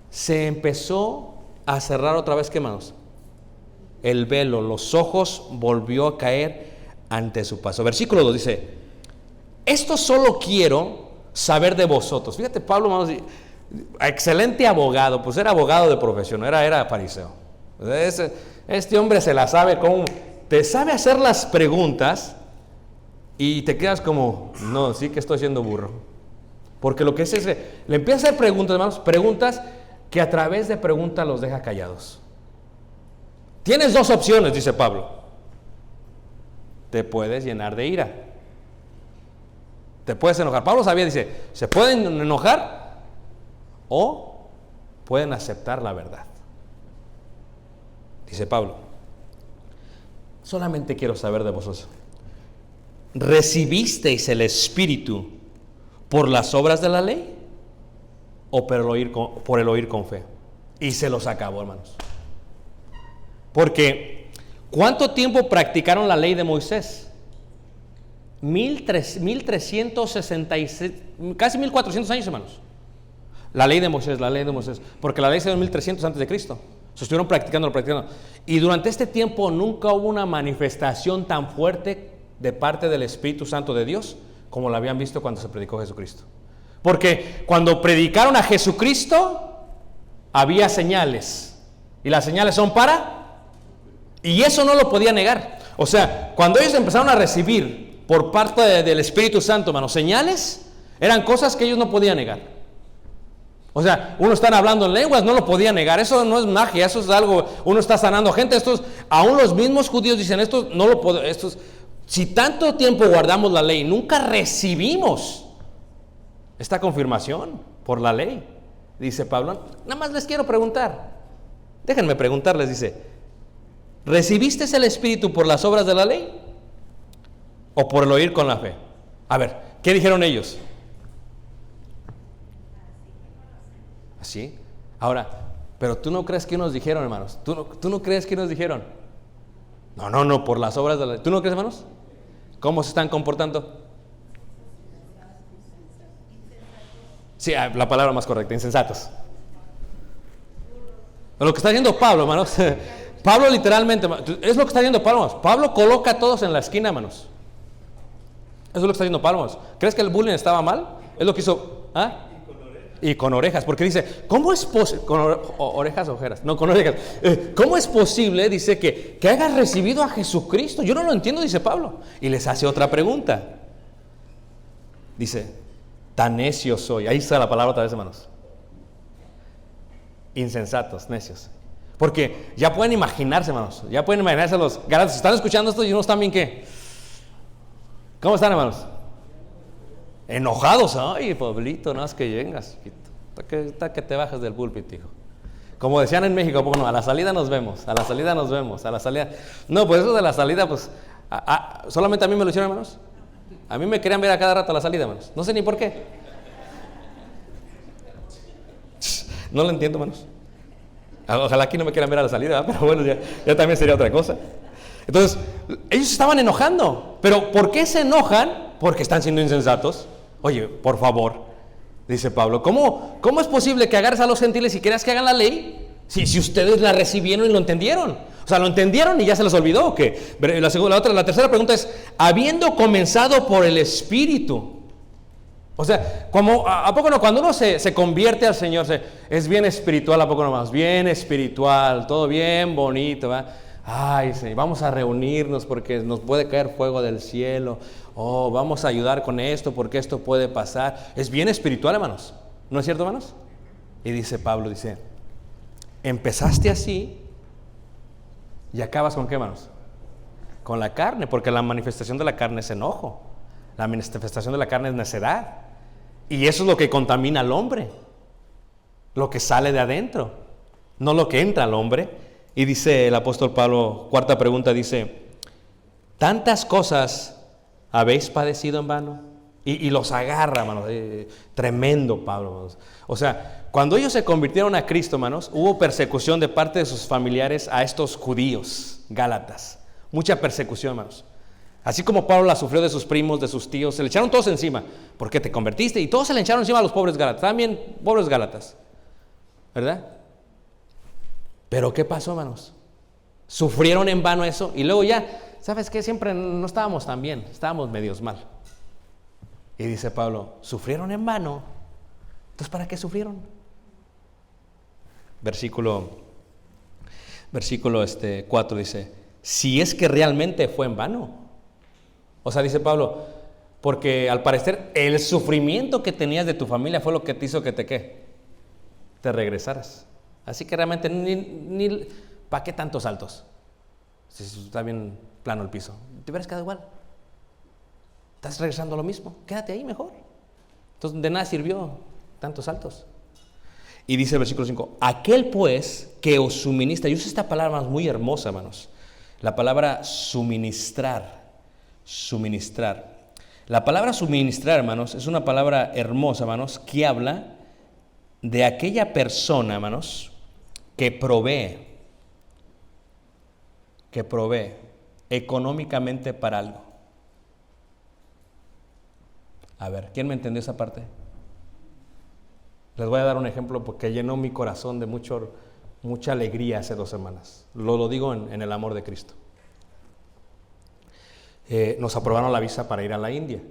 se empezó a cerrar otra vez, ¿qué, hermanos? El velo, los ojos volvió a caer ante su paso. Versículo 2 dice, esto solo quiero saber de vosotros. Fíjate, Pablo, hermanos, excelente abogado, pues era abogado de profesión, era fariseo. Este hombre se la sabe, te sabe hacer las preguntas y te quedas como, no, sí que estoy siendo burro. Porque lo que es le empieza a hacer preguntas, hermanos, preguntas que a través de preguntas los deja callados. Tienes dos opciones, dice Pablo. Te puedes llenar de ira. Te puedes enojar. Pablo sabía, dice, se pueden enojar o pueden aceptar la verdad. Dice Pablo, solamente quiero saber de vosotros. ¿Recibisteis el Espíritu por las obras de la ley o por el oír con fe? Y se los acabó, hermanos. Porque ¿cuánto tiempo practicaron la ley de Moisés? 1366, casi 1400 años, hermanos. La ley de Moisés, porque la ley se dio en 1300 antes de Cristo. Se estuvieron practicando. Y durante este tiempo nunca hubo una manifestación tan fuerte de parte del Espíritu Santo de Dios como la habían visto cuando se predicó Jesucristo. Porque cuando predicaron a Jesucristo había señales. Y las señales son y eso no lo podía negar. O sea, cuando ellos empezaron a recibir por parte del Espíritu Santo, hermanos, señales, eran cosas que ellos no podían negar. O sea, uno está hablando en lenguas, no lo podía negar. Eso no es magia, eso es algo, uno está sanando gente. Aún los mismos judíos dicen, si tanto tiempo guardamos la ley, nunca recibimos esta confirmación por la ley. Dice Pablo, nada más les quiero preguntar. Déjenme preguntarles, dice, ¿recibiste el Espíritu por las obras de la ley o por el oír con la fe? A ver, ¿qué dijeron ellos? ¿Así? Ahora, pero tú no crees que nos dijeron, hermanos. ¿Tú no crees que nos dijeron? No, por las obras de la ley. ¿Tú no crees, hermanos? ¿Cómo se están comportando? Sí, la palabra más correcta, insensatos. Lo que está diciendo Pablo, hermanos. Pablo literalmente, es lo que está diciendo Pablo, hermanos. Pablo coloca a todos en la esquina, hermanos. Eso es lo que está diciendo Pablo, hermanos. ¿Crees que el bullying estaba mal? Es lo que hizo, y con orejas, porque dice, ¿cómo es posible? ¿Con orejas o ojeras? No, con orejas. ¿Cómo es posible, dice, que hayas recibido a Jesucristo? Yo no lo entiendo, dice Pablo. Y les hace otra pregunta. Dice, tan necio soy. Ahí está la palabra otra vez, hermanos. Insensatos, necios. Porque ya pueden imaginarse, hermanos. Ya pueden imaginarse los galatas. ¿Están escuchando esto y unos también qué? ¿Cómo están, hermanos? Enojados. Ay, Pablito, no es que vengas. Hasta que te bajes del púlpito, hijo. Como decían en México, bueno, a la salida nos vemos. A la salida. No, pues eso de la salida, pues, solamente a mí me lo hicieron, hermanos. A mí me querían ver a cada rato a la salida, hermanos. No sé ni por qué. No lo entiendo, hermanos. Ojalá aquí no me quieran ver a la salida, pero bueno, ya también sería otra cosa. Entonces, ellos estaban enojando. ¿Pero por qué se enojan? Porque están siendo insensatos. Oye, por favor, dice Pablo, ¿cómo es posible que agarres a los gentiles y quieras que hagan la ley? Si ustedes la recibieron y lo entendieron. O sea, ¿lo entendieron y ya se les olvidó o qué? La tercera pregunta es, habiendo comenzado por el Espíritu. O sea, ¿a poco no? Cuando uno se convierte al Señor, es bien espiritual, ¿a poco no más? Bien espiritual, todo bien bonito, ¿va? Ay, sí, vamos a reunirnos porque nos puede caer fuego del cielo. Vamos a ayudar con esto porque esto puede pasar. Es bien espiritual, hermanos. ¿No es cierto, hermanos? Y dice Pablo, empezaste así y acabas con ¿qué, hermanos? Con la carne, porque la manifestación de la carne es enojo. La manifestación de la carne es necedad. Y eso es lo que contamina al hombre. Lo que sale de adentro, no lo que entra al hombre. Y dice el apóstol Pablo, cuarta pregunta, dice, ¿tantas cosas habéis padecido en vano? Y los agarra, hermanos. Tremendo Pablo, hermanos. O sea, cuando ellos se convirtieron a Cristo, hermanos, hubo persecución de parte de sus familiares a estos judíos. Gálatas. Mucha persecución, hermanos. Así como Pablo la sufrió de sus primos, de sus tíos, se le echaron todos encima. ¿Por qué te convertiste? Y todos se le echaron encima a los pobres Gálatas. También pobres Gálatas, ¿verdad? Pero ¿qué pasó, hermanos? Sufrieron en vano eso. Y luego ya, ¿sabes qué? Siempre no estábamos tan bien, estábamos medios mal. Y dice Pablo, sufrieron en vano. Entonces, ¿para qué sufrieron? Versículo 4 dice, si es que realmente fue en vano. O sea, dice Pablo, porque al parecer el sufrimiento que tenías de tu familia fue lo que te hizo que te regresaras. Así que realmente ni ¿para qué tantos saltos? Si está bien plano el piso, te hubieras quedado igual. Estás regresando a lo mismo, quédate ahí mejor. Entonces de nada sirvió tantos saltos. Y dice el versículo 5, aquel pues que os suministra, yo uso esta palabra muy hermosa, hermanos, la palabra suministrar. La palabra suministrar, hermanos, es una palabra hermosa, hermanos, que habla de aquella persona, hermanos, que provee económicamente para algo. A ver, ¿quién me entendió esa parte? Les voy a dar un ejemplo porque llenó mi corazón de mucha alegría hace 2 semanas. Lo digo en el amor de Cristo. Nos aprobaron la visa para ir a la India.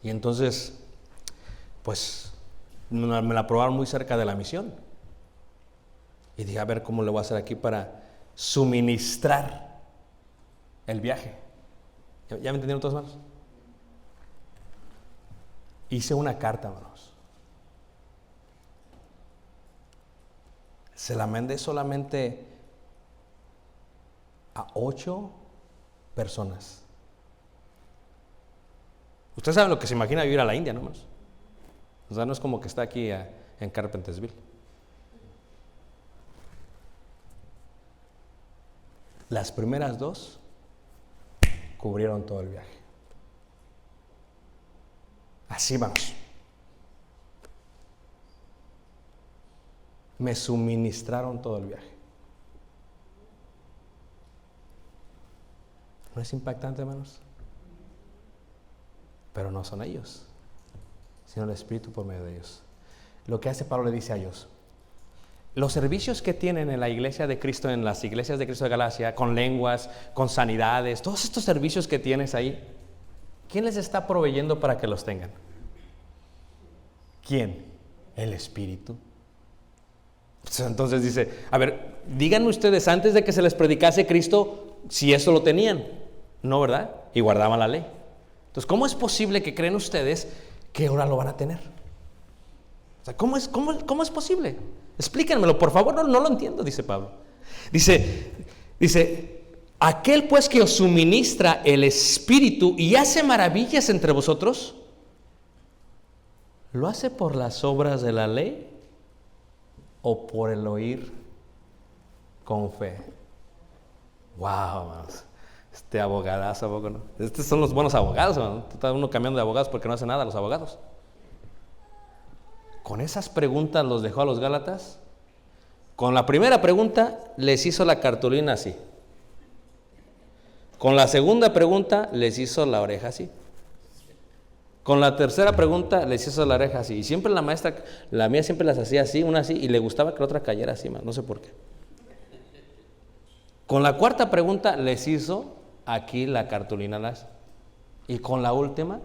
Y entonces, pues, me la aprobaron muy cerca de la misión. Y dije, a ver cómo le voy a hacer aquí para suministrar el viaje. ¿Ya me entendieron todos, hermanos? Hice una carta, hermanos. Se la mandé solamente a 8 personas. Ustedes saben lo que se imagina vivir a la India, ¿no, hermanos? O sea, no es como que está aquí en Carpentersville. Las primeras 2 cubrieron todo el viaje. Así vamos. Me suministraron todo el viaje. ¿No es impactante, hermanos? Pero no son ellos, sino el Espíritu por medio de ellos. Lo que hace Pablo le dice a ellos, los servicios que tienen en la iglesia de Cristo, en las iglesias de Cristo de Galacia, con lenguas, con sanidades, todos estos servicios que tienes ahí, ¿quién les está proveyendo para que los tengan? ¿Quién? El Espíritu. Entonces dice, a ver, díganme ustedes antes de que se les predicase Cristo si eso lo tenían. No, ¿verdad? Y guardaban la ley. Entonces, ¿cómo es posible que creen ustedes que ahora lo van a tener? O sea, ¿cómo es posible? Explíquenmelo, por favor, no lo entiendo, dice Pablo. Dice, aquel pues que os suministra el Espíritu y hace maravillas entre vosotros, ¿lo hace por las obras de la ley o por el oír con fe? Wow, hermanos. Abogadazo, ¿a poco no? Estos son los buenos abogados, hermano. Está uno cambiando de abogados porque no hace nada los abogados. Con esas preguntas los dejó a los Gálatas. Con la primera pregunta les hizo la cartulina así. Con la segunda pregunta les hizo la oreja así. Con la tercera pregunta les hizo la oreja así. Y siempre la maestra, la mía siempre las hacía así, una así, y le gustaba que la otra cayera así, no sé por qué. Con la cuarta pregunta les hizo aquí la cartulina. Y con la última,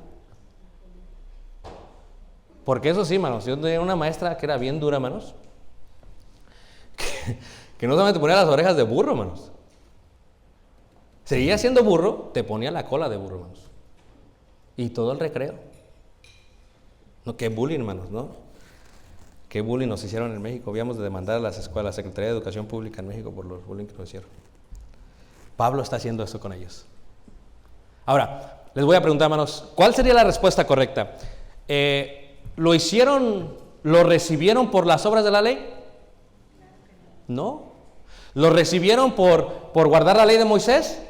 porque eso sí, hermanos, yo tenía una maestra que era bien dura, hermanos, que no solamente ponía las orejas de burro, hermanos. Seguía siendo burro, te ponía la cola de burro, hermanos. Y todo el recreo. No, qué bullying, hermanos, ¿no? Qué bullying nos hicieron en México. Habíamos de demandar a las escuelas, a la Secretaría de Educación Pública en México por los bullying que nos hicieron. Pablo está haciendo eso con ellos. Ahora, les voy a preguntar, hermanos, ¿cuál sería la respuesta correcta? ¿Lo recibieron por las obras de la ley? No. ¿Lo recibieron por guardar la ley de Moisés?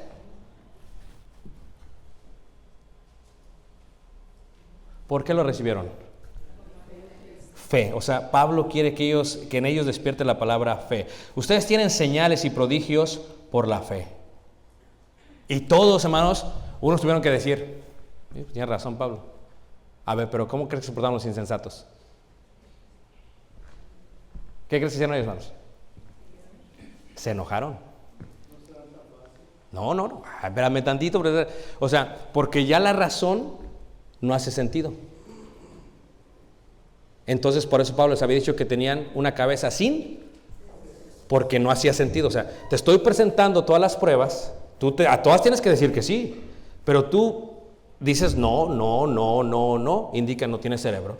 ¿Por qué lo recibieron? fe. O sea, Pablo quiere que en ellos despierte la palabra fe. Ustedes tienen señales y prodigios por la fe. Y todos, hermanos, unos tuvieron que decir, tiene razón Pablo. A ver, pero ¿cómo crees que se portaron los insensatos? ¿Qué crees que hicieron ellos, hermanos? Se enojaron. No, espérame tantito. O sea, porque ya la razón no hace sentido. Entonces, por eso Pablo les había dicho que tenían una cabeza porque no hacía sentido. O sea, te estoy presentando todas las pruebas, a todas tienes que decir que sí, pero tú dices no, indica no tienes cerebro.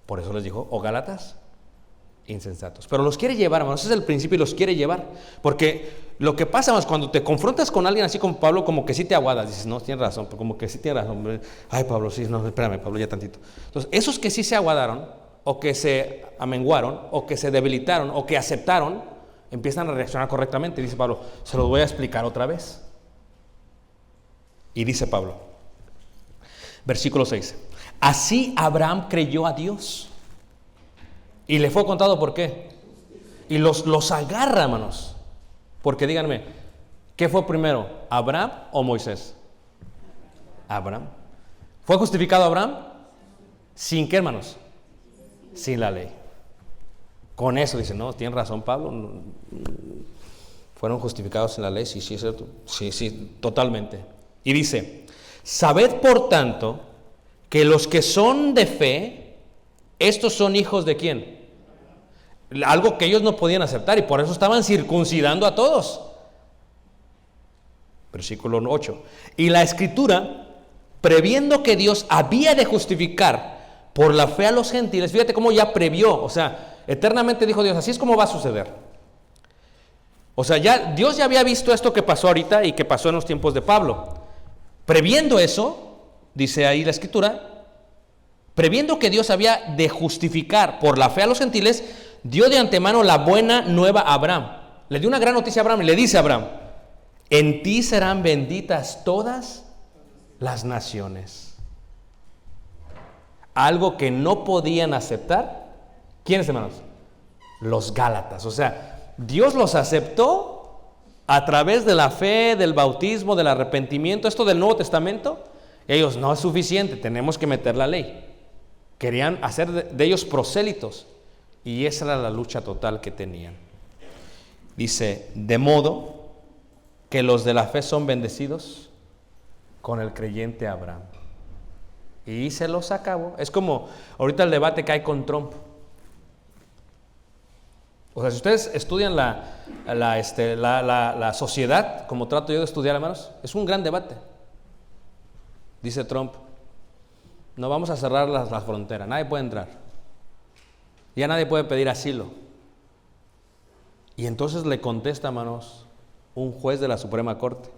Por eso les dijo, Gálatas, insensatos. Pero los quiere llevar, hermanos, ese es el principio y los quiere llevar. Porque lo que pasa, hermanos, cuando te confrontas con alguien así como Pablo, como que sí te aguadas, dices, no, tienes razón, como que sí tienes razón. Ay, Pablo, sí, no, espérame, Pablo, ya tantito. Entonces, esos que sí se aguadaron, o que se amenguaron, o que se debilitaron, o que aceptaron, empiezan a reaccionar correctamente. Y dice Pablo, se los voy a explicar otra vez. Y dice Pablo, versículo 6, así Abraham creyó a Dios. Y le fue contado por qué. Y los agarra, hermanos. Porque díganme, ¿qué fue primero? ¿Abraham o Moisés? Abraham. ¿Fue justificado Abraham? ¿Sin qué, hermanos? Sin la ley. Con eso dicen, no, tiene razón Pablo. Fueron justificados sin la ley, sí, es cierto. Sí, totalmente. Y dice, sabed por tanto que los que son de fe, estos son hijos de ¿quién? Algo que ellos no podían aceptar y por eso estaban circuncidando a todos. Versículo 8. Y la Escritura, previendo que Dios había de justificar por la fe a los gentiles, fíjate cómo ya previó, o sea, eternamente dijo Dios, así es como va a suceder. O sea, Dios ya había visto esto que pasó ahorita y que pasó en los tiempos de Pablo. Previendo eso, dice ahí la Escritura, previendo que Dios había de justificar por la fe a los gentiles, dio de antemano la buena nueva a Abraham. Le dio una gran noticia a Abraham y le dice a Abraham, en ti serán benditas todas las naciones. Algo que no podían aceptar, ¿quiénes, hermanos? Los Gálatas. O sea, Dios los aceptó a través de la fe, del bautismo, del arrepentimiento. Esto del Nuevo Testamento, ellos no es suficiente, tenemos que meter la ley. Querían hacer de ellos prosélitos. Y esa era la lucha total que tenían. Dice, de modo que los de la fe son bendecidos con el creyente Abraham. Y se los acabó. Es como ahorita el debate que hay con Trump. O sea, si ustedes estudian la sociedad, como trato yo de estudiar, hermanos, es un gran debate. Dice Trump, no vamos a cerrar las fronteras, nadie puede entrar. Ya nadie puede pedir asilo. Y entonces le contesta, hermanos, un juez de la Suprema Corte.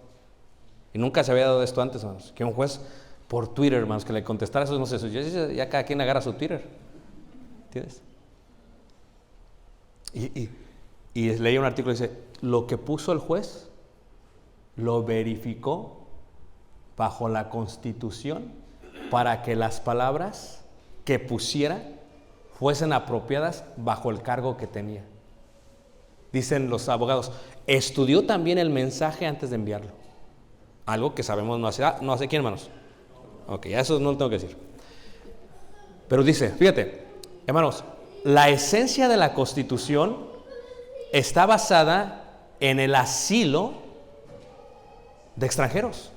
Y nunca se había dado esto antes, hermanos, que un juez por Twitter, hermanos, que le contestara eso, no sé, ya cada quien agarra su Twitter. ¿Entiendes? Y leí un artículo que dice, lo que puso el juez lo verificó bajo la Constitución para que las palabras que pusiera fuesen apropiadas bajo el cargo que tenía. Dicen los abogados, estudió también el mensaje antes de enviarlo. Algo que sabemos no hace ¿quién, hermanos? Ok, ya eso no lo tengo que decir. Pero dice, fíjate, hermanos, la esencia de la Constitución está basada en el asilo de extranjeros.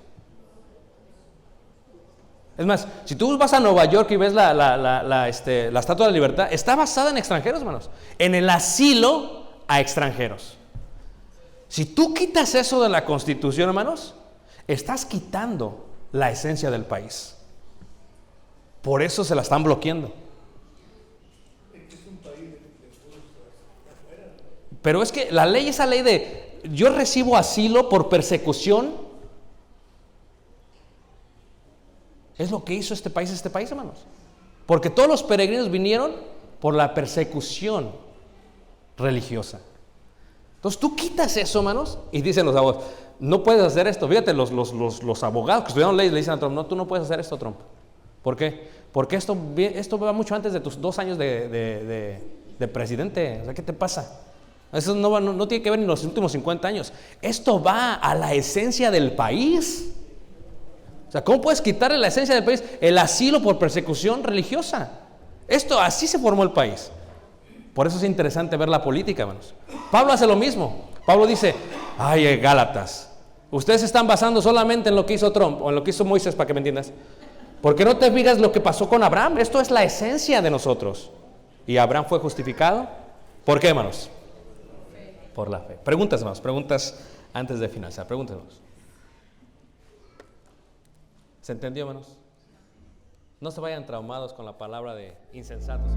Es más, si tú vas a Nueva York y ves la Estatua de la Libertad, está basada en extranjeros, hermanos, en el asilo a extranjeros. Si tú quitas eso de la Constitución, hermanos, estás quitando la esencia del país. Por eso se la están bloqueando. Pero es que la ley, esa ley de yo recibo asilo por persecución, es lo que hizo este país, hermanos. Porque todos los peregrinos vinieron por la persecución religiosa. Entonces tú quitas eso, hermanos, y dicen los abogados, no puedes hacer esto. Fíjate, los abogados que estudiaron leyes le dicen a Trump, no, tú no puedes hacer esto, Trump, ¿Por qué? Porque esto va mucho antes de tus 2 años de presidente. O sea, ¿qué te pasa? Eso no tiene que ver en los últimos 50 años. Esto va a la esencia del país. O sea, ¿cómo puedes quitarle la esencia del país? El asilo por persecución religiosa. Así se formó el país. Por eso es interesante ver la política, hermanos. Pablo hace lo mismo. Pablo dice, ay, Gálatas, ustedes se están basando solamente en lo que hizo Trump o en lo que hizo Moisés, para que me entiendas. ¿Por qué no te fijas lo que pasó con Abraham? Esto es la esencia de nosotros. ¿Y Abraham fue justificado? ¿Por qué, hermanos? Por la fe. Preguntas, hermanos, preguntas antes de finalizar. Preguntas, hermanos. ¿Se entendió, hermanos? No se vayan traumados con la palabra de insensatos.